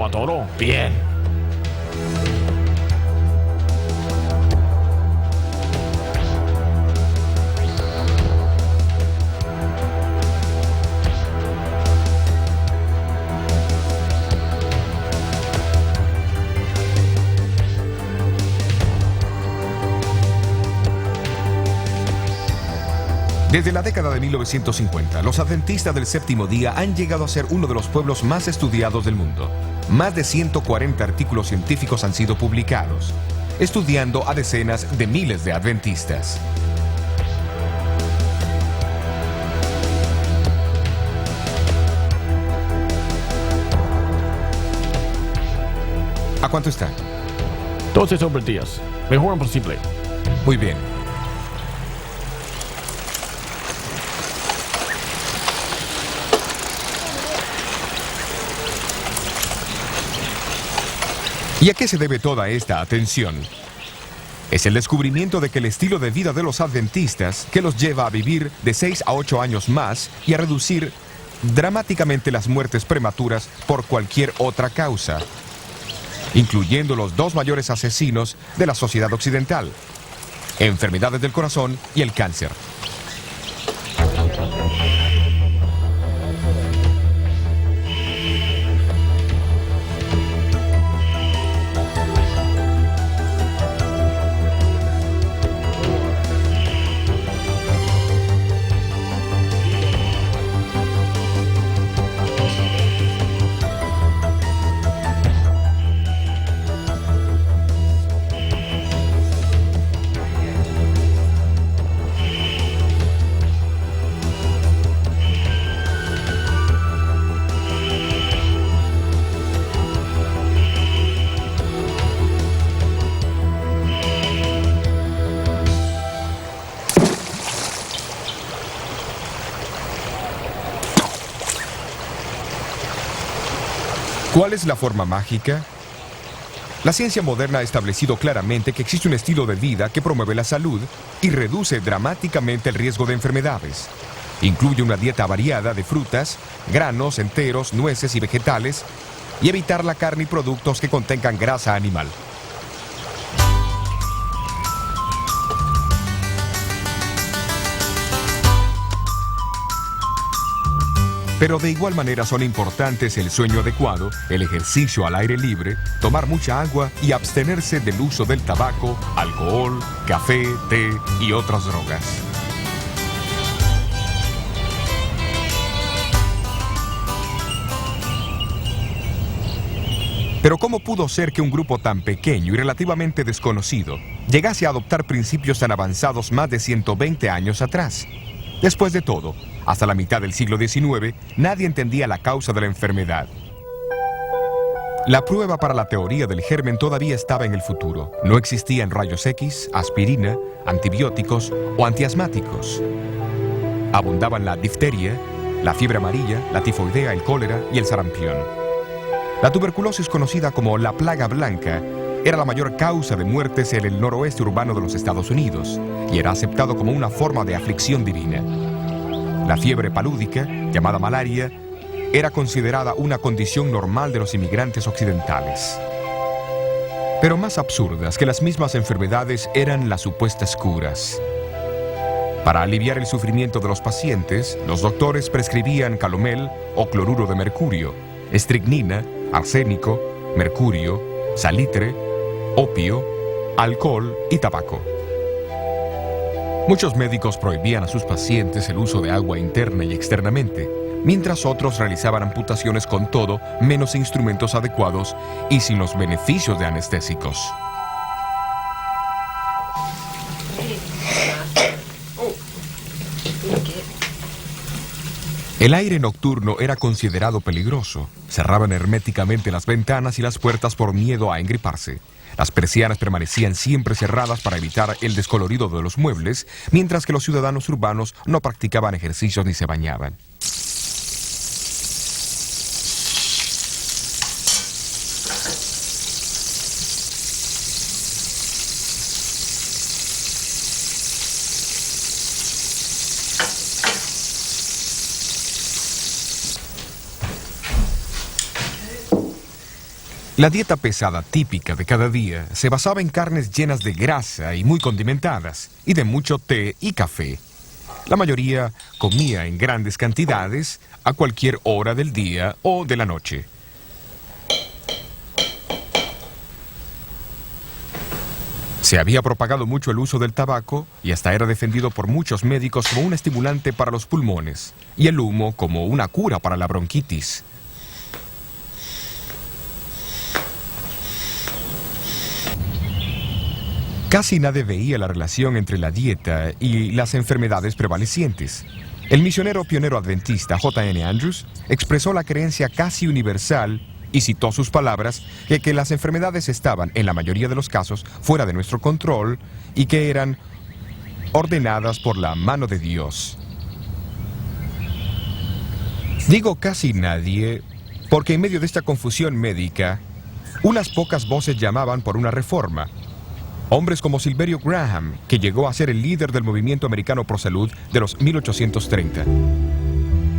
va todo? Bien. Desde la década de 1950, los adventistas del séptimo día han llegado a ser uno de los pueblos más estudiados del mundo. Más de 140 artículos científicos han sido publicados, estudiando a decenas de miles de adventistas. ¿A cuánto está? 12 sobre 10. Mejor posible. Muy bien. ¿Y a qué se debe toda esta atención? Es el descubrimiento de que el estilo de vida de los adventistas que los lleva a vivir de 6 a 8 años más y a reducir dramáticamente las muertes prematuras por cualquier otra causa, incluyendo los dos mayores asesinos de la sociedad occidental: enfermedades del corazón y el cáncer. ¿Cuál es la forma mágica? La ciencia moderna ha establecido claramente que existe un estilo de vida que promueve la salud y reduce dramáticamente el riesgo de enfermedades. Incluye una dieta variada de frutas, granos enteros, nueces y vegetales, y evitar la carne y productos que contengan grasa animal. Pero de igual manera son importantes el sueño adecuado, el ejercicio al aire libre, tomar mucha agua y abstenerse del uso del tabaco, alcohol, café, té y otras drogas. Pero ¿cómo pudo ser que un grupo tan pequeño y relativamente desconocido llegase a adoptar principios tan avanzados más de 120 años atrás? Después de todo, hasta la mitad del siglo XIX, nadie entendía la causa de la enfermedad. La prueba para la teoría del germen todavía estaba en el futuro. No existían rayos X, aspirina, antibióticos o antiasmáticos. Abundaban la difteria, la fiebre amarilla, la tifoidea, el cólera y el sarampión. La tuberculosis, conocida como la plaga blanca, era la mayor causa de muertes en el noroeste urbano de los Estados Unidos y era aceptado como una forma de aflicción divina. La fiebre palúdica, llamada malaria, era considerada una condición normal de los inmigrantes occidentales. Pero más absurdas que las mismas enfermedades eran las supuestas curas. Para aliviar el sufrimiento de los pacientes, los doctores prescribían calomel o cloruro de mercurio, estricnina, arsénico, mercurio, salitre, opio, alcohol y tabaco. Muchos médicos prohibían a sus pacientes el uso de agua interna y externamente, mientras otros realizaban amputaciones con todo menos instrumentos adecuados y sin los beneficios de anestésicos. El aire nocturno era considerado peligroso. Cerraban herméticamente las ventanas y las puertas por miedo a engriparse. Las persianas permanecían siempre cerradas para evitar el descolorido de los muebles, mientras que los ciudadanos urbanos no practicaban ejercicios ni se bañaban. La dieta pesada típica de cada día se basaba en carnes llenas de grasa y muy condimentadas, y de mucho té y café. La mayoría comía en grandes cantidades a cualquier hora del día o de la noche. Se había propagado mucho el uso del tabaco y hasta era defendido por muchos médicos como un estimulante para los pulmones, y el humo como una cura para la bronquitis. Casi nadie veía la relación entre la dieta y las enfermedades prevalecientes. El misionero pionero adventista J.N. Andrews expresó la creencia casi universal y citó sus palabras que las enfermedades estaban, en la mayoría de los casos, fuera de nuestro control y que eran ordenadas por la mano de Dios. Digo casi nadie porque en medio de esta confusión médica, unas pocas voces llamaban por una reforma. Hombres como Silverio Graham, que llegó a ser el líder del movimiento americano pro salud de los 1830.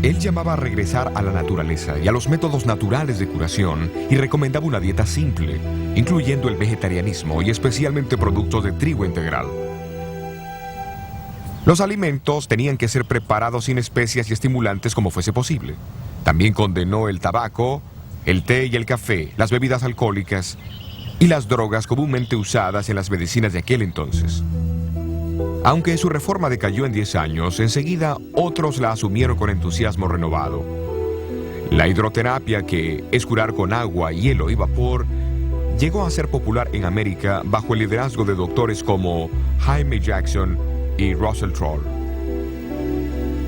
Él llamaba a regresar a la naturaleza y a los métodos naturales de curación y recomendaba una dieta simple, incluyendo el vegetarianismo y especialmente productos de trigo integral. Los alimentos tenían que ser preparados sin especias y estimulantes como fuese posible. También condenó el tabaco, el té y el café, las bebidas alcohólicas y las drogas comúnmente usadas en las medicinas de aquel entonces. Aunque su reforma decayó en 10 años, enseguida otros la asumieron con entusiasmo renovado. La hidroterapia, que es curar con agua, hielo y vapor, llegó a ser popular en América bajo el liderazgo de doctores como Jaime Jackson y Russell Troll.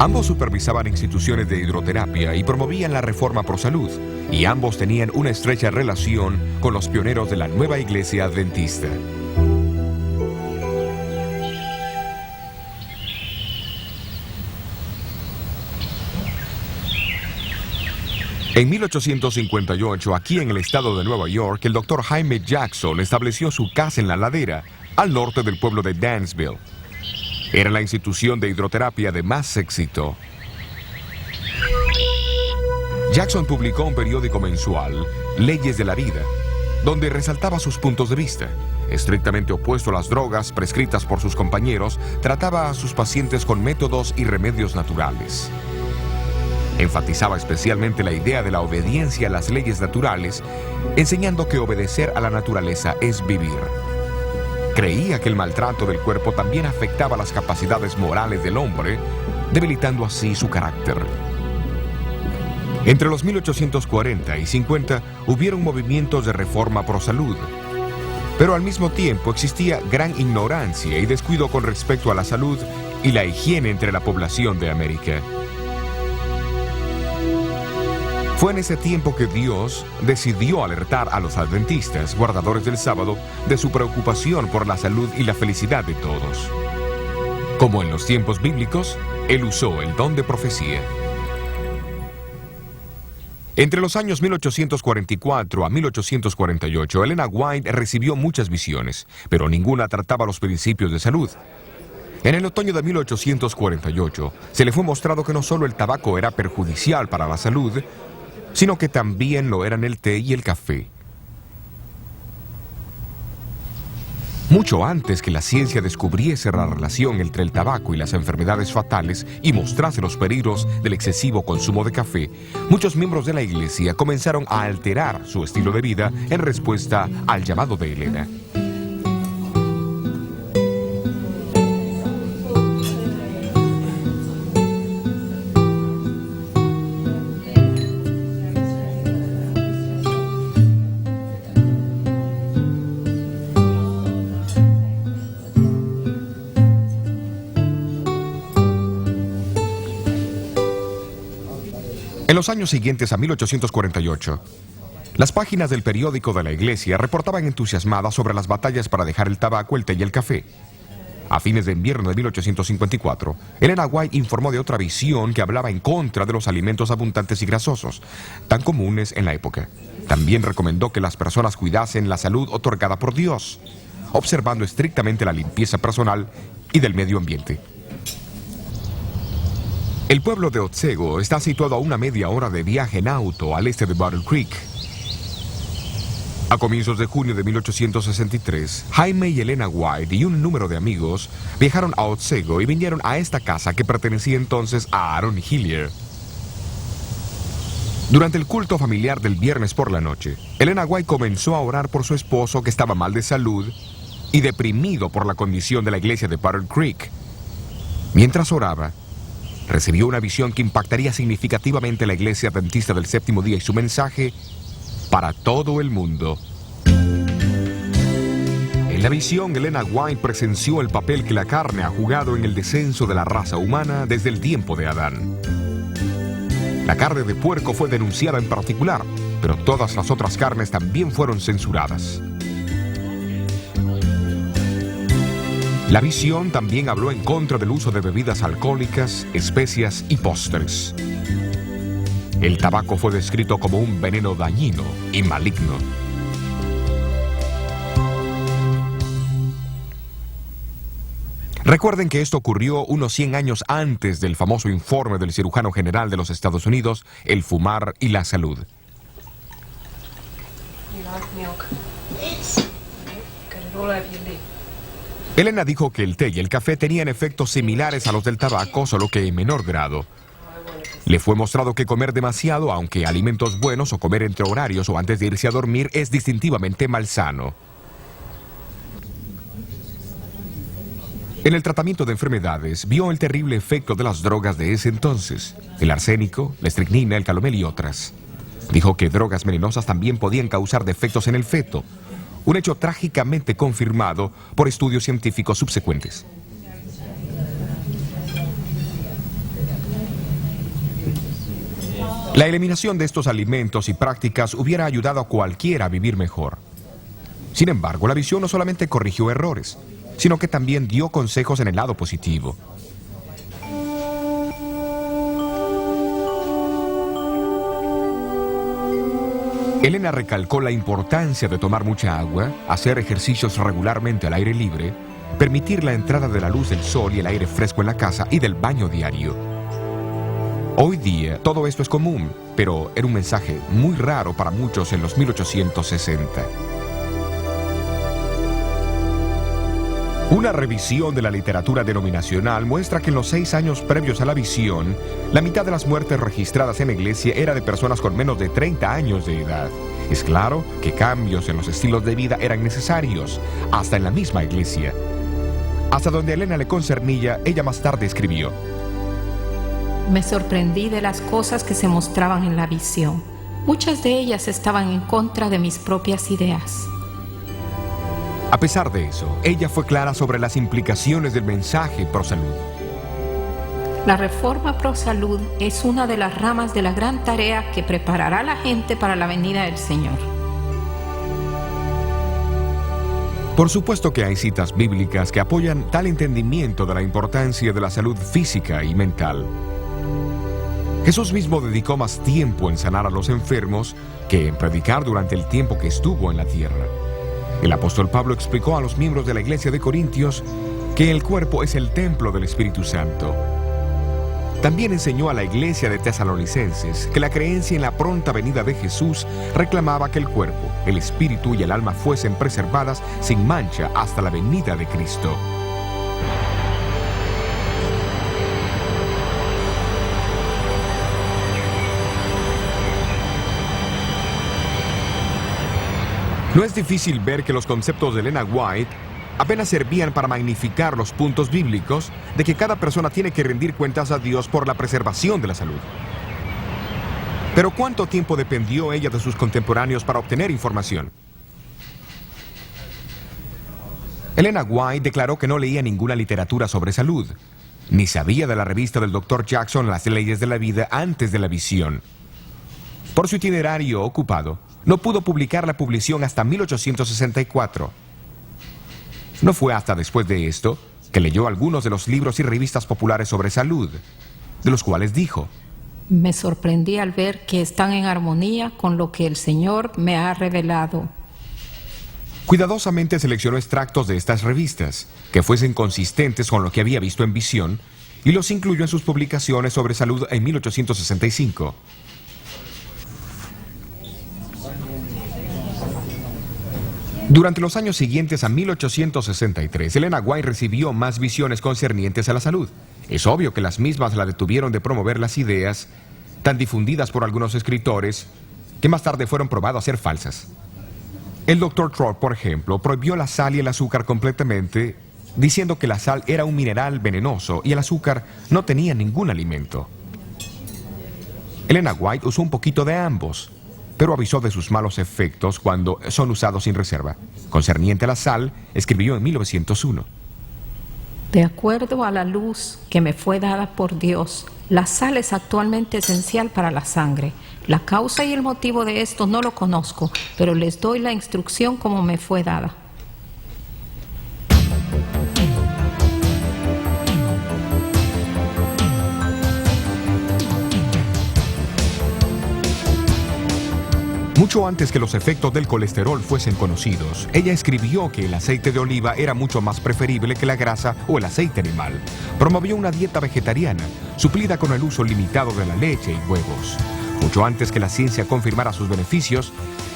Ambos supervisaban instituciones de hidroterapia y promovían la reforma pro salud, y ambos tenían una estrecha relación con los pioneros de la nueva iglesia adventista. En 1858, aquí en el estado de Nueva York, el doctor Jaime Jackson estableció su casa en la ladera, al norte del pueblo de Dansville. Era la institución de hidroterapia de más éxito. Jackson publicó un periódico mensual, Leyes de la Vida, donde resaltaba sus puntos de vista. Estrictamente opuesto a las drogas prescritas por sus compañeros, trataba a sus pacientes con métodos y remedios naturales. Enfatizaba especialmente la idea de la obediencia a las leyes naturales, enseñando que obedecer a la naturaleza es vivir. Creía que el maltrato del cuerpo también afectaba las capacidades morales del hombre, debilitando así su carácter. Entre los 1840 y 50 hubieron movimientos de reforma pro salud, pero al mismo tiempo existía gran ignorancia y descuido con respecto a la salud y la higiene entre la población de América. Fue en ese tiempo que Dios decidió alertar a los adventistas, guardadores del sábado, de su preocupación por la salud y la felicidad de todos. Como en los tiempos bíblicos, Él usó el don de profecía. Entre los años 1844 a 1848, Elena White recibió muchas visiones, pero ninguna trataba los principios de salud. En el otoño de 1848, se le fue mostrado que no solo el tabaco era perjudicial para la salud, sino que también lo eran el té y el café. Mucho antes que la ciencia descubriese la relación entre el tabaco y las enfermedades fatales y mostrase los peligros del excesivo consumo de café, muchos miembros de la iglesia comenzaron a alterar su estilo de vida en respuesta al llamado de Elena. En los años siguientes a 1848, las páginas del periódico de la iglesia reportaban entusiasmadas sobre las batallas para dejar el tabaco, el té y el café. A fines de invierno de 1854, Elena White informó de otra visión que hablaba en contra de los alimentos abundantes y grasosos, tan comunes en la época. También recomendó que las personas cuidasen la salud otorgada por Dios, observando estrictamente la limpieza personal y del medio ambiente. El pueblo de Otsego está situado a una media hora de viaje en auto al este de Battle Creek. A comienzos de junio de 1863, Jaime y Elena White y un número de amigos viajaron a Otsego y vinieron a esta casa que pertenecía entonces a Aaron Hillier. Durante el culto familiar del viernes por la noche, Elena White comenzó a orar por su esposo que estaba mal de salud y deprimido por la condición de la iglesia de Battle Creek. Mientras oraba, recibió una visión que impactaría significativamente a la iglesia adventista del séptimo día y su mensaje para todo el mundo. En la visión, Elena White presenció el papel que la carne ha jugado en el descenso de la raza humana desde el tiempo de Adán. La carne de puerco fue denunciada en particular, pero todas las otras carnes también fueron censuradas. La visión también habló en contra del uso de bebidas alcohólicas, especias y postres. El tabaco fue descrito como un veneno dañino y maligno. Recuerden que esto ocurrió unos 100 años antes del famoso informe del cirujano general de los Estados Unidos, El fumar y la salud. Elena dijo que el té y el café tenían efectos similares a los del tabaco, solo que en menor grado. Le fue mostrado que comer demasiado, aunque alimentos buenos, o comer entre horarios o antes de irse a dormir, es distintivamente malsano. En el tratamiento de enfermedades, vio el terrible efecto de las drogas de ese entonces: el arsénico, la estricnina, el calomel y otras. Dijo que drogas venenosas también podían causar defectos en el feto, un hecho trágicamente confirmado por estudios científicos subsecuentes. La eliminación de estos alimentos y prácticas hubiera ayudado a cualquiera a vivir mejor. Sin embargo, la visión no solamente corrigió errores, sino que también dio consejos en el lado positivo. Elena recalcó la importancia de tomar mucha agua, hacer ejercicios regularmente al aire libre, permitir la entrada de la luz del sol y el aire fresco en la casa y del baño diario. Hoy día todo esto es común, pero era un mensaje muy raro para muchos en los 1860. Una revisión de la literatura denominacional muestra que en los 6 años previos a la visión, la mitad de las muertes registradas en la iglesia era de personas con menos de 30 años de edad. Es claro que cambios en los estilos de vida eran necesarios, hasta en la misma iglesia. Hasta donde a Elena le concernía, ella más tarde escribió: Me sorprendí de las cosas que se mostraban en la visión. Muchas de ellas estaban en contra de mis propias ideas. A pesar de eso, ella fue clara sobre las implicaciones del mensaje pro salud. La reforma pro salud es una de las ramas de la gran tarea que preparará a la gente para la venida del Señor. Por supuesto que hay citas bíblicas que apoyan tal entendimiento de la importancia de la salud física y mental. Jesús mismo dedicó más tiempo en sanar a los enfermos que en predicar durante el tiempo que estuvo en la tierra. El apóstol Pablo explicó a los miembros de la iglesia de Corintios que el cuerpo es el templo del Espíritu Santo. También enseñó a la iglesia de Tesalonicenses que la creencia en la pronta venida de Jesús reclamaba que el cuerpo, el espíritu y el alma fuesen preservadas sin mancha hasta la venida de Cristo. No es difícil ver que los conceptos de Elena White apenas servían para magnificar los puntos bíblicos de que cada persona tiene que rendir cuentas a Dios por la preservación de la salud. Pero ¿cuánto tiempo dependió ella de sus contemporáneos para obtener información? Elena White declaró que no leía ninguna literatura sobre salud, ni sabía de la revista del Dr. Jackson, Las leyes de la vida, antes de la visión. Por su itinerario ocupado, no pudo publicar la publicación hasta 1864. No fue hasta después de esto que leyó algunos de los libros y revistas populares sobre salud, de los cuales dijo: Me sorprendí al ver que están en armonía con lo que el Señor me ha revelado. Cuidadosamente seleccionó extractos de estas revistas que fuesen consistentes con lo que había visto en visión y los incluyó en sus publicaciones sobre salud en 1865. Durante los años siguientes a 1863, Elena White recibió más visiones concernientes a la salud. Es obvio que las mismas la detuvieron de promover las ideas tan difundidas por algunos escritores que más tarde fueron probadas a ser falsas. El Dr. Trout, por ejemplo, prohibió la sal y el azúcar completamente, diciendo que la sal era un mineral venenoso y el azúcar no tenía ningún alimento. Elena White usó un poquito de ambos, pero avisó de sus malos efectos cuando son usados sin reserva. Concerniente a la sal, escribió en 1901. De acuerdo a la luz que me fue dada por Dios, la sal es actualmente esencial para la sangre. La causa y el motivo de esto no lo conozco, pero les doy la instrucción como me fue dada. Mucho antes que los efectos del colesterol fuesen conocidos, ella escribió que el aceite de oliva era mucho más preferible que la grasa o el aceite animal. Promovió una dieta vegetariana, suplida con el uso limitado de la leche y huevos. Mucho antes que la ciencia confirmara sus beneficios,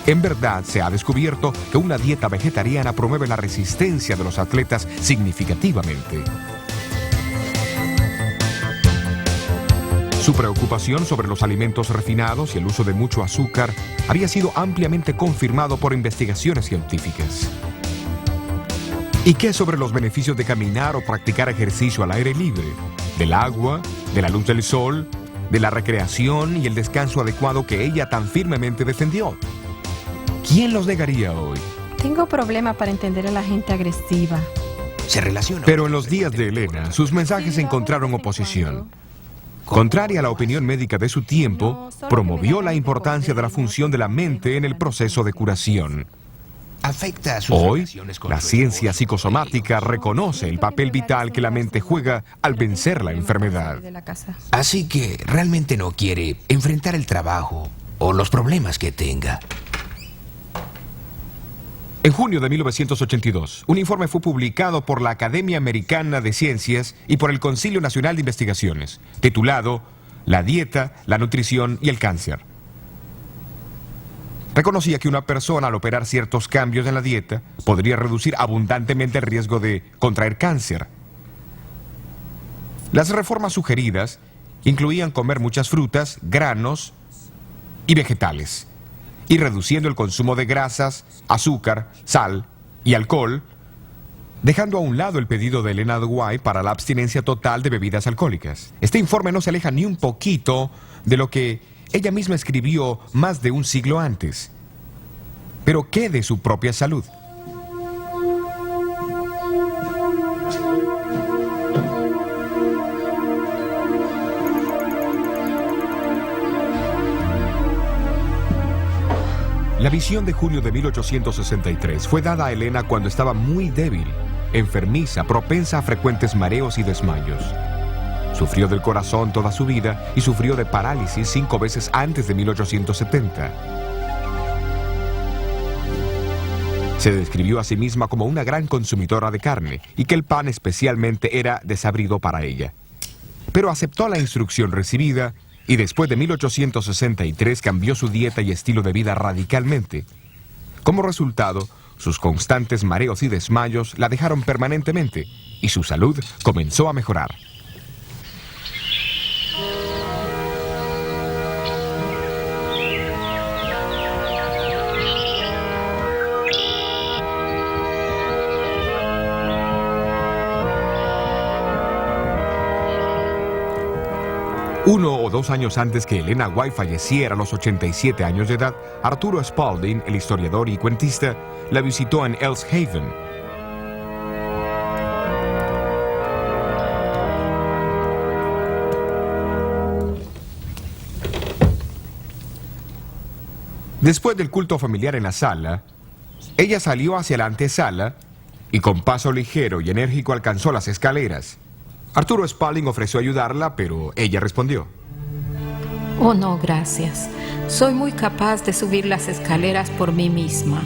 en verdad se ha descubierto que una dieta vegetariana promueve la resistencia de los atletas significativamente. Su preocupación sobre los alimentos refinados y el uso de mucho azúcar había sido ampliamente confirmado por investigaciones científicas. ¿Y qué sobre los beneficios de caminar o practicar ejercicio al aire libre? Del agua, de la luz del sol, de la recreación y el descanso adecuado que ella tan firmemente defendió. ¿Quién los negaría hoy? Tengo problemas para entender a la gente agresiva. Se relaciona. Pero en los días de Elena, sus mensajes encontraron oposición. Contraria a la opinión médica de su tiempo, promovió la importancia de la función de la mente en el proceso de curación. Afecta a sus Hoy, relaciones con la los ciencia demás. psicosomática reconoce el papel vital que la mente juega al vencer la enfermedad. Así que realmente no quiere enfrentar el trabajo o los problemas que tenga. En junio de 1982, un informe fue publicado por la Academia Americana de Ciencias y por el Concilio Nacional de Investigaciones, titulado La dieta, la nutrición y el cáncer. Reconocía que una persona al operar ciertos cambios en la dieta podría reducir abundantemente el riesgo de contraer cáncer. Las reformas sugeridas incluían comer muchas frutas, granos y vegetales, y reduciendo el consumo de grasas, azúcar, sal y alcohol, dejando a un lado el pedido de Elena White para la abstinencia total de bebidas alcohólicas. Este informe no se aleja ni un poquito de lo que ella misma escribió más de un siglo antes. Pero ¿qué de su propia salud? La visión de junio de 1863 fue dada a Elena cuando estaba muy débil, enfermiza, propensa a frecuentes mareos y desmayos. Sufrió del corazón toda su vida y sufrió de parálisis 5 veces antes de 1870. Se describió a sí misma como una gran consumidora de carne y que el pan especialmente era desabrido para ella. Pero aceptó la instrucción recibida y después de 1863 cambió su dieta y estilo de vida radicalmente. Como resultado, sus constantes mareos y desmayos la dejaron permanentemente y su salud comenzó a mejorar. Uno o 2 años antes que Elena White falleciera a los 87 años de edad, Arturo Spalding, el historiador y cuentista, la visitó en Ellis Haven. Después del culto familiar en la sala, ella salió hacia la antesala y con paso ligero y enérgico alcanzó las escaleras. Arturo Spalding ofreció ayudarla, pero ella respondió: Oh, no, gracias. Soy muy capaz de subir las escaleras por mí misma.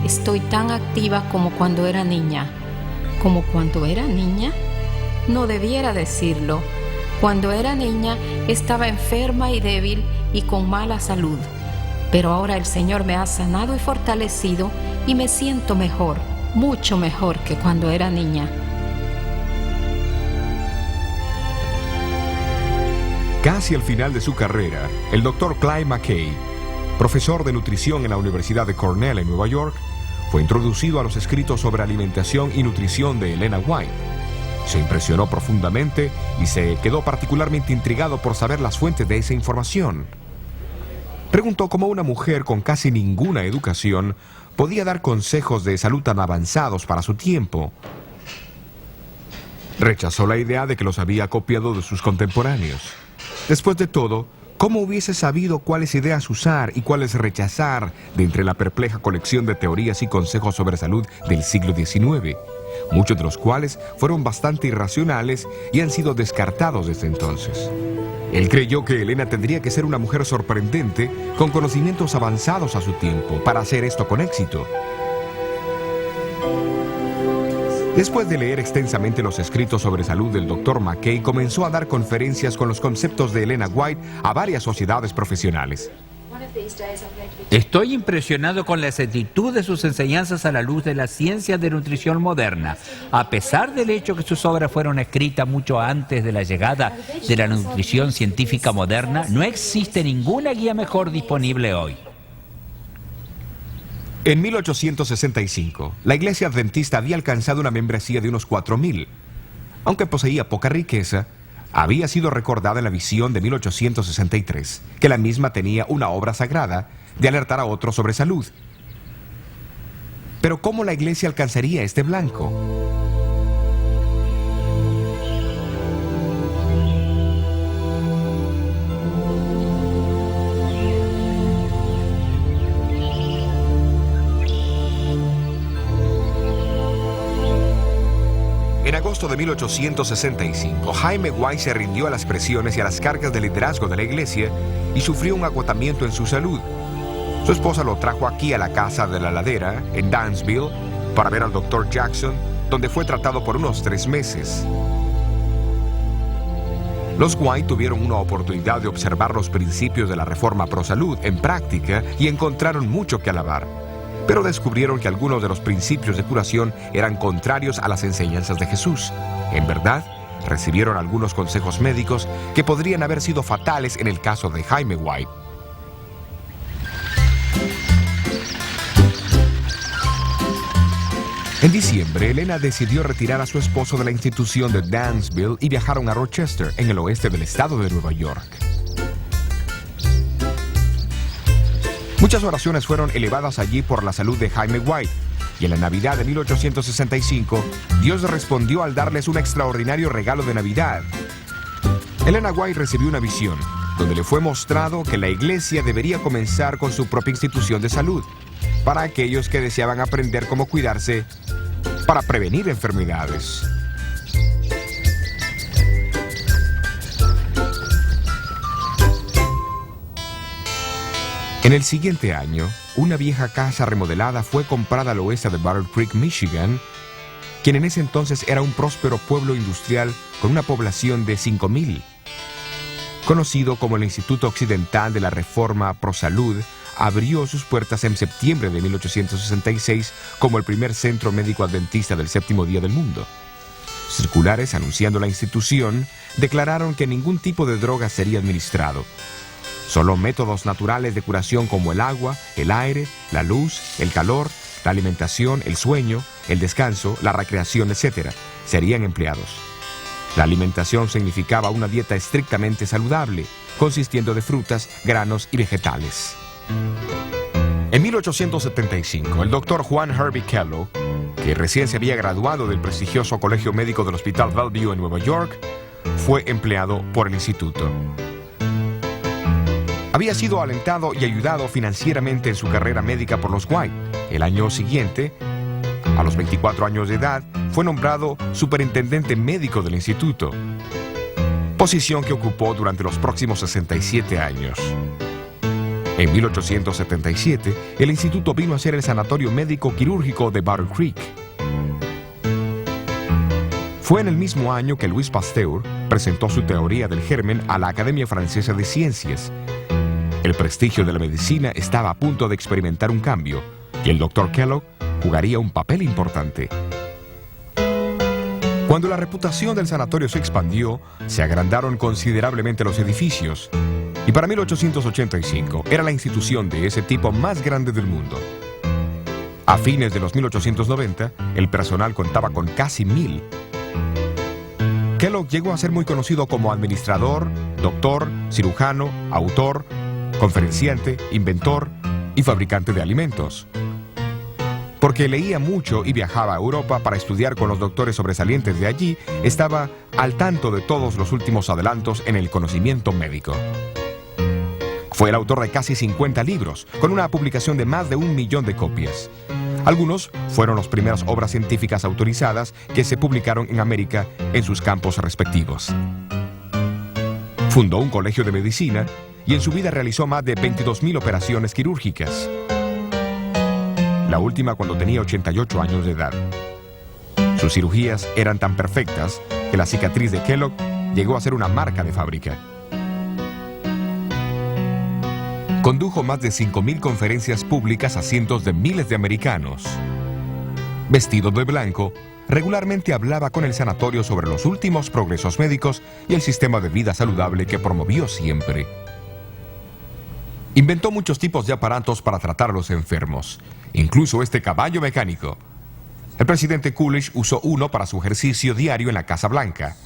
Estoy tan activa como cuando era niña. ¿Como cuando era niña? No debiera decirlo. Cuando era niña estaba enferma y débil y con mala salud. pero ahora el Señor me ha sanado y fortalecido y me siento mejor, mucho mejor que cuando era niña. Casi al final de su carrera, el Dr. Clyde McKay, profesor de nutrición en la Universidad de Cornell en Nueva York, fue introducido a los escritos sobre alimentación y nutrición de Elena White. Se impresionó profundamente y se quedó particularmente intrigado por saber las fuentes de esa información. Preguntó cómo una mujer con casi ninguna educación podía dar consejos de salud tan avanzados para su tiempo. Rechazó la idea de que los había copiado de sus contemporáneos. Después de todo, ¿cómo hubiese sabido cuáles ideas usar y cuáles rechazar de entre la perpleja colección de teorías y consejos sobre salud del siglo XIX? Muchos de los cuales fueron bastante irracionales y han sido descartados desde entonces. Él creyó que Elena tendría que ser una mujer sorprendente, con conocimientos avanzados a su tiempo, para hacer esto con éxito. Después de leer extensamente los escritos sobre salud del Dr. McKay, comenzó a dar conferencias con los conceptos de Elena White a varias sociedades profesionales. Estoy impresionado con la exactitud de sus enseñanzas a la luz de la ciencia de nutrición moderna. A pesar del hecho que sus obras fueron escritas mucho antes de la llegada de la nutrición científica moderna, no existe ninguna guía mejor disponible hoy. En 1865, la Iglesia Adventista había alcanzado una membresía de unos 4,000. Aunque poseía poca riqueza, había sido recordada en la visión de 1863, que la misma tenía una obra sagrada de alertar a otros sobre salud. Pero ¿cómo la Iglesia alcanzaría este blanco? En agosto de 1865, Jaime White se rindió a las presiones y a las cargas de liderazgo de la iglesia y sufrió un agotamiento en su salud. Su esposa lo trajo aquí a la casa de la ladera, en Dansville, para ver al Dr. Jackson, donde fue tratado por unos 3 meses. Los White tuvieron una oportunidad de observar los principios de la reforma pro salud en práctica y encontraron mucho que alabar. Pero descubrieron que algunos de los principios de curación eran contrarios a las enseñanzas de Jesús. En verdad, recibieron algunos consejos médicos que podrían haber sido fatales en el caso de Jaime White. En diciembre, Elena decidió retirar a su esposo de la institución de Dansville y viajaron a Rochester, en el oeste del estado de Nueva York. Muchas oraciones fueron elevadas allí por la salud de Jaime White, y en la Navidad de 1865, Dios respondió al darles un extraordinario regalo de Navidad. Elena White recibió una visión, donde le fue mostrado que la iglesia debería comenzar con su propia institución de salud, para aquellos que deseaban aprender cómo cuidarse para prevenir enfermedades. En el siguiente año, una vieja casa remodelada fue comprada al oeste de Battle Creek, Michigan, quien en ese entonces era un próspero pueblo industrial con una población de 5,000. Conocido como el Instituto Occidental de la Reforma Pro Salud, abrió sus puertas en septiembre de 1866 como el primer centro médico adventista del séptimo día del mundo. Circulares anunciando la institución declararon que ningún tipo de droga sería administrado. Solo métodos naturales de curación como el agua, el aire, la luz, el calor, la alimentación, el sueño, el descanso, la recreación, etc., serían empleados. La alimentación significaba una dieta estrictamente saludable, consistiendo de frutas, granos y vegetales. En 1875, el Dr. Juan Hervey Kellogg, que recién se había graduado del prestigioso Colegio Médico del Hospital Bellevue en Nueva York, fue empleado por el instituto. Había sido alentado y ayudado financieramente en su carrera médica por los White. El año siguiente, a los 24 años de edad, fue nombrado superintendente médico del instituto, posición que ocupó durante los próximos 67 años. En 1877, el instituto vino a ser el sanatorio médico quirúrgico de Battle Creek. Fue en el mismo año que Louis Pasteur presentó su teoría del germen a la Academia Francesa de Ciencias. El prestigio de la medicina estaba a punto de experimentar un cambio y el Dr. Kellogg jugaría un papel importante. Cuando la reputación del sanatorio se expandió, se agrandaron considerablemente los edificios y para 1885 era la institución de ese tipo más grande del mundo. A fines de los 1890, el personal contaba con casi 1000. Kellogg llegó a ser muy conocido como administrador, doctor, cirujano, autor, conferenciante, inventor y fabricante de alimentos. Porque leía mucho y viajaba a Europa para estudiar con los doctores sobresalientes de allí, estaba al tanto de todos los últimos adelantos en el conocimiento médico. Fue el autor de casi 50 libros, con una publicación de más de 1 millón de copias. Algunos fueron las primeras obras científicas autorizadas que se publicaron en América en sus campos respectivos. Fundó un colegio de medicina y en su vida realizó más de 22.000 operaciones quirúrgicas. La última cuando tenía 88 años de edad. Sus cirugías eran tan perfectas que la cicatriz de Kellogg llegó a ser una marca de fábrica. Condujo más de 5.000 conferencias públicas a cientos de miles de americanos. Vestido de blanco, regularmente hablaba con el sanatorio sobre los últimos progresos médicos y el sistema de vida saludable que promovió siempre. Inventó muchos tipos de aparatos para tratar a los enfermos, incluso este caballo mecánico. El presidente Coolidge usó uno para su ejercicio diario en la Casa Blanca.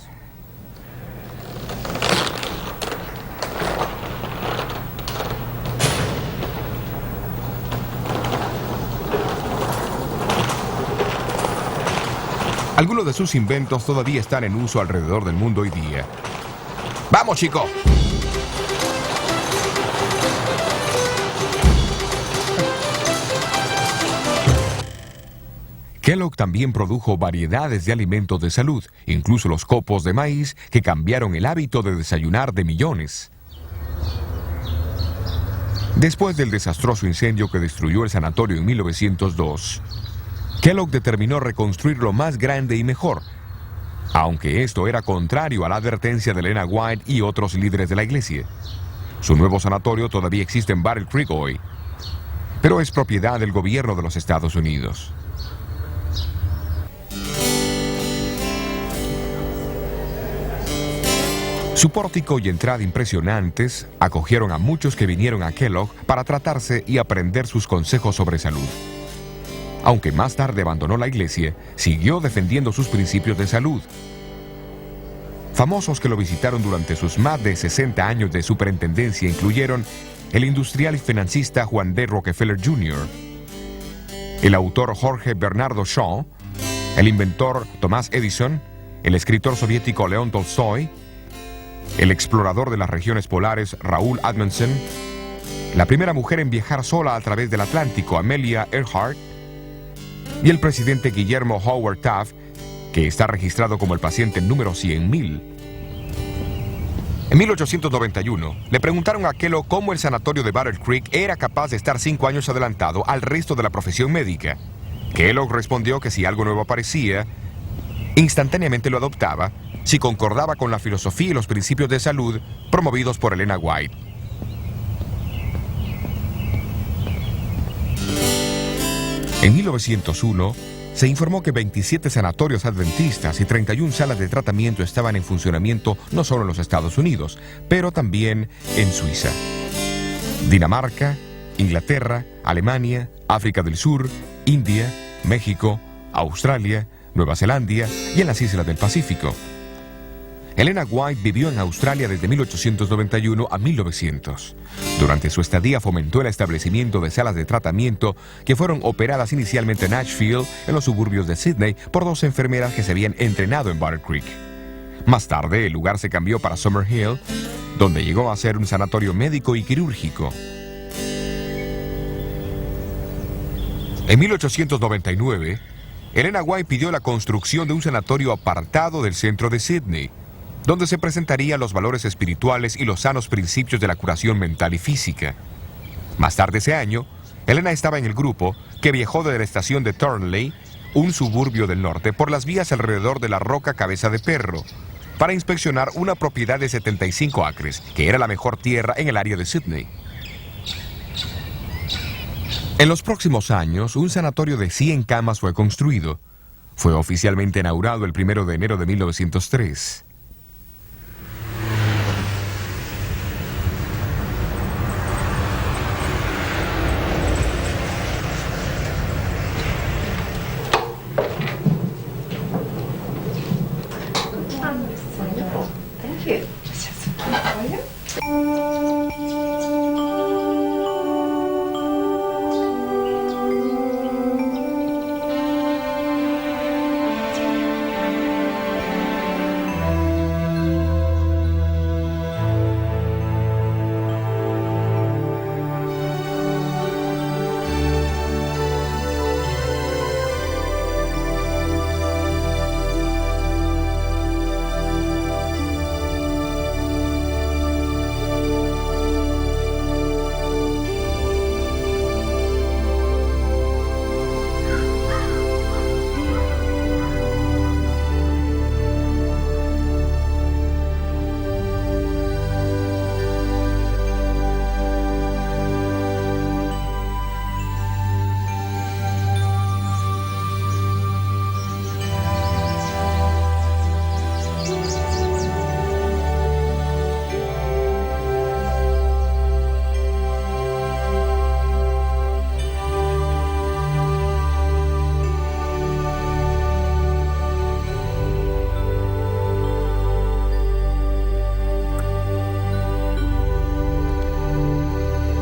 Algunos de sus inventos todavía están en uso alrededor del mundo hoy día. ¡Vamos, chico! Kellogg también produjo variedades de alimentos de salud, incluso los copos de maíz que cambiaron el hábito de desayunar de millones. Después del desastroso incendio que destruyó el sanatorio en 1902, Kellogg determinó reconstruirlo más grande y mejor, aunque esto era contrario a la advertencia de Elena White y otros líderes de la iglesia. Su nuevo sanatorio todavía existe en Battle Creek hoy, pero es propiedad del gobierno de los Estados Unidos. Su pórtico y entrada impresionantes acogieron a muchos que vinieron a Kellogg para tratarse y aprender sus consejos sobre salud. Aunque más tarde abandonó la iglesia, siguió defendiendo sus principios de salud. Famosos que lo visitaron durante sus más de 60 años de superintendencia incluyeron el industrial y financista Juan D. Rockefeller Jr., el autor Jorge Bernardo Shaw, el inventor Thomas Edison, el escritor soviético León Tolstoy, el explorador de las regiones polares Raúl Amundsen, la primera mujer en viajar sola a través del Atlántico, Amelia Earhart, y el presidente Guillermo Howard Taft, que está registrado como el paciente número 100.000. En 1891, le preguntaron a Kellogg cómo el sanatorio de Battle Creek era capaz de estar 5 años adelantado al resto de la profesión médica. Kellogg respondió que si algo nuevo aparecía, instantáneamente lo adoptaba si concordaba con la filosofía y los principios de salud promovidos por Elena White. En 1901, se informó que 27 sanatorios adventistas y 31 salas de tratamiento estaban en funcionamiento no solo en los Estados Unidos, pero también en Suiza, Dinamarca, Inglaterra, Alemania, África del Sur, India, México, Australia, Nueva Zelanda y en las islas del Pacífico. Elena White vivió en Australia desde 1891 a 1900. Durante su estadía fomentó el establecimiento de salas de tratamiento que fueron operadas inicialmente en Ashfield, en los suburbios de Sydney, por 2 enfermeras que se habían entrenado en Battle Creek. Más tarde, el lugar se cambió para Summerhill, donde llegó a ser un sanatorio médico y quirúrgico. En 1899, Elena White pidió la construcción de un sanatorio apartado del centro de Sydney, donde se presentarían los valores espirituales y los sanos principios de la curación mental y física. Más tarde ese año, Elena estaba en el grupo que viajó desde la estación de Thornley, un suburbio del norte, por las vías alrededor de la roca Cabeza de Perro, para inspeccionar una propiedad de 75 acres, que era la mejor tierra en el área de Sydney. En los próximos años, un sanatorio de 100 camas fue construido. Fue oficialmente inaugurado el 1 de enero de 1903.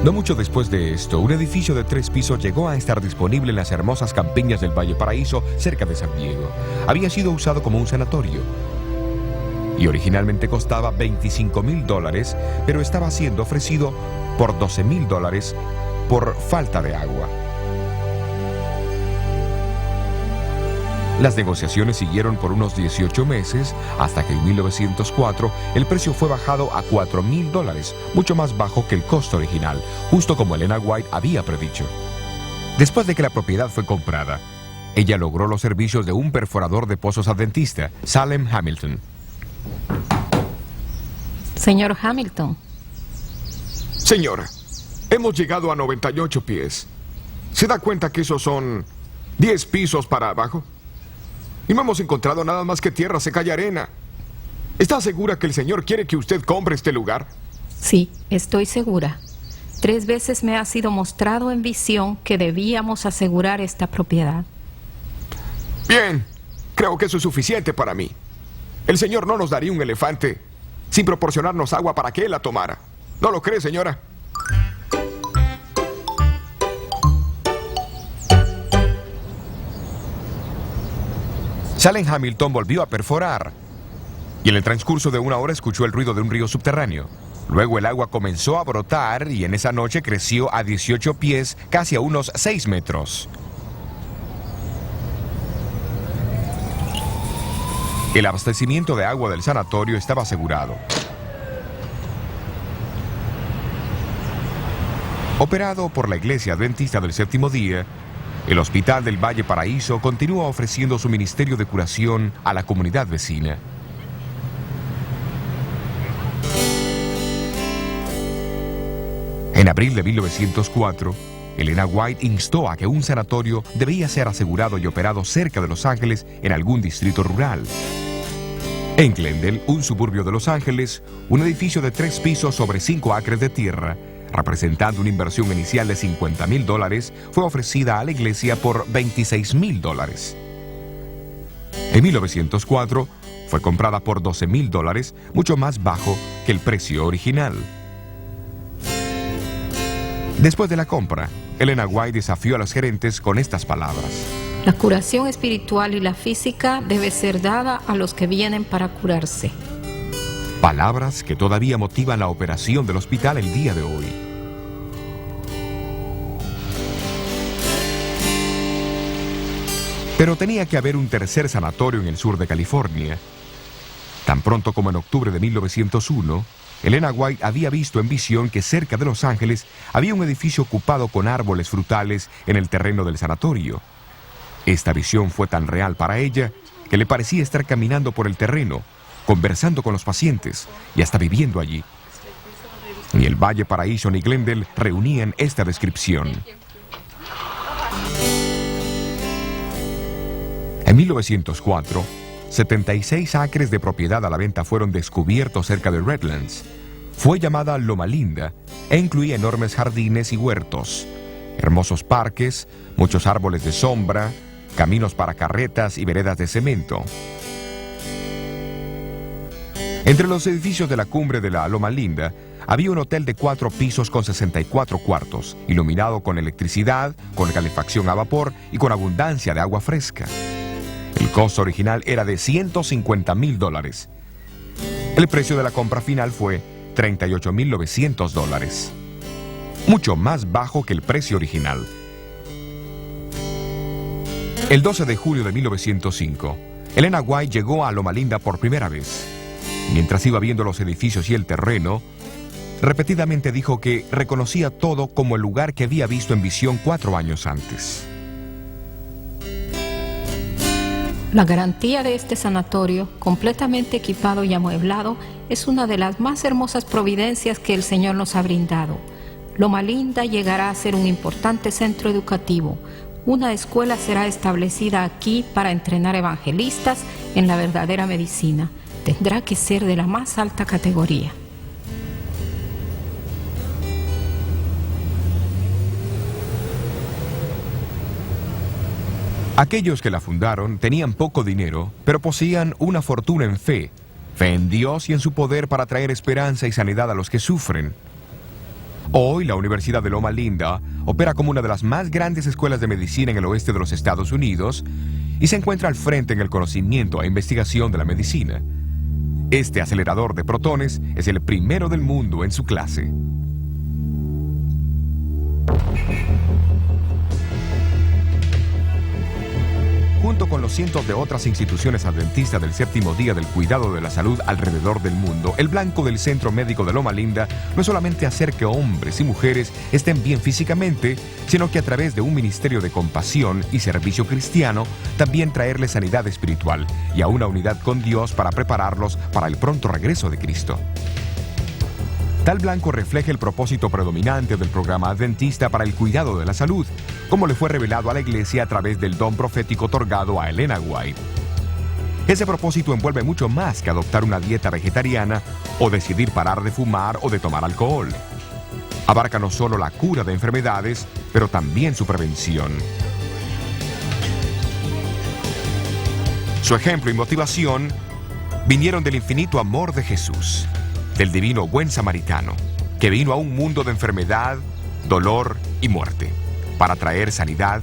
No mucho después de esto, un edificio de 3 pisos llegó a estar disponible en las hermosas campiñas del Valle Paraíso, cerca de San Diego. Había sido usado como un sanatorio y originalmente costaba $25,000, pero estaba siendo ofrecido por $12,000 por falta de agua. Las negociaciones siguieron por unos 18 meses, hasta que en 1904 el precio fue bajado a $4,000, mucho más bajo que el costo original, justo como Elena White había predicho. Después de que la propiedad fue comprada, ella logró los servicios de un perforador de pozos adventista, Salem Hamilton. Señor Hamilton. Señora, hemos llegado a 98 pies. ¿Se da cuenta que esos son 10 pisos para abajo? Y no hemos encontrado nada más que tierra seca y arena. ¿Está segura que el Señor quiere que usted compre este lugar? Sí, estoy segura. 3 veces me ha sido mostrado en visión que debíamos asegurar esta propiedad. Bien, creo que eso es suficiente para mí. El Señor no nos daría un elefante sin proporcionarnos agua para que Él la tomara. ¿No lo cree, señora? Salem Hamilton volvió a perforar y en el transcurso de 1 hora escuchó el ruido de un río subterráneo. Luego el agua comenzó a brotar y en esa noche creció a 18 pies, casi a unos 6 metros. El abastecimiento de agua del sanatorio estaba asegurado. Operado por la Iglesia Adventista del Séptimo Día, el Hospital del Valle Paraíso continúa ofreciendo su ministerio de curación a la comunidad vecina. En abril de 1904, Elena White instó a que un sanatorio debía ser asegurado y operado cerca de Los Ángeles en algún distrito rural. En Glendale, un suburbio de Los Ángeles, un edificio de 3 pisos sobre 5 acres de tierra, representando una inversión inicial de $50,000, fue ofrecida a la iglesia por $26,000. En 1904, fue comprada por $12,000, mucho más bajo que el precio original. Después de la compra, Elena White desafió a los gerentes con estas palabras: La curación espiritual y la física debe ser dada a los que vienen para curarse. Palabras que todavía motivan la operación del hospital el día de hoy. Pero tenía que haber un tercer sanatorio en el sur de California. Tan pronto como en octubre de 1901, Elena White había visto en visión que cerca de Los Ángeles había un edificio ocupado con árboles frutales en el terreno del sanatorio. Esta visión fue tan real para ella que le parecía estar caminando por el terreno, conversando con los pacientes y hasta viviendo allí. Ni el Valle Paraíso ni Glendale reunían esta descripción. 1904, 76 acres de propiedad a la venta fueron descubiertos cerca de Redlands. Fue llamada Loma Linda e incluía enormes jardines y huertos, hermosos parques, muchos árboles de sombra, caminos para carretas y veredas de cemento. Entre los edificios de la cumbre de la Loma Linda había un hotel de 4 pisos con 64 cuartos, iluminado con electricidad, con calefacción a vapor y con abundancia de agua fresca. El costo original era de $150,000. El precio de la compra final fue $38,900, mucho más bajo que el precio original. El 12 de julio de 1905, Elena White llegó a Loma Linda por primera vez. Mientras iba viendo los edificios y el terreno, repetidamente dijo que reconocía todo como el lugar que había visto en visión 4 años antes. La garantía de este sanatorio, completamente equipado y amueblado, es una de las más hermosas providencias que el Señor nos ha brindado. Loma Linda llegará a ser un importante centro educativo. Una escuela será establecida aquí para entrenar evangelistas en la verdadera medicina. Tendrá que ser de la más alta categoría. Aquellos que la fundaron tenían poco dinero, pero poseían una fortuna en fe en Dios y en su poder para traer esperanza y sanidad a los que sufren. Hoy, la Universidad de Loma Linda opera como una de las más grandes escuelas de medicina en el oeste de los Estados Unidos y se encuentra al frente en el conocimiento e investigación de la medicina. Este acelerador de protones es el primero del mundo en su clase. Junto con los cientos de otras instituciones adventistas del séptimo día del cuidado de la salud alrededor del mundo, el blanco del Centro Médico de Loma Linda no es solamente hacer que hombres y mujeres estén bien físicamente, sino que a través de un ministerio de compasión y servicio cristiano, también traerles sanidad espiritual y a una unidad con Dios para prepararlos para el pronto regreso de Cristo. Tal blanco refleja el propósito predominante del programa adventista para el cuidado de la salud, como le fue revelado a la iglesia a través del don profético otorgado a Elena White. Ese propósito envuelve mucho más que adoptar una dieta vegetariana o decidir parar de fumar o de tomar alcohol. Abarca no solo la cura de enfermedades, pero también su prevención. Su ejemplo y motivación vinieron del infinito amor de Jesús, del divino buen samaritano, que vino a un mundo de enfermedad, dolor y muerte, para traer sanidad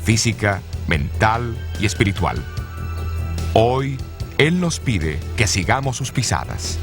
física, mental y espiritual. Hoy, Él nos pide que sigamos sus pisadas.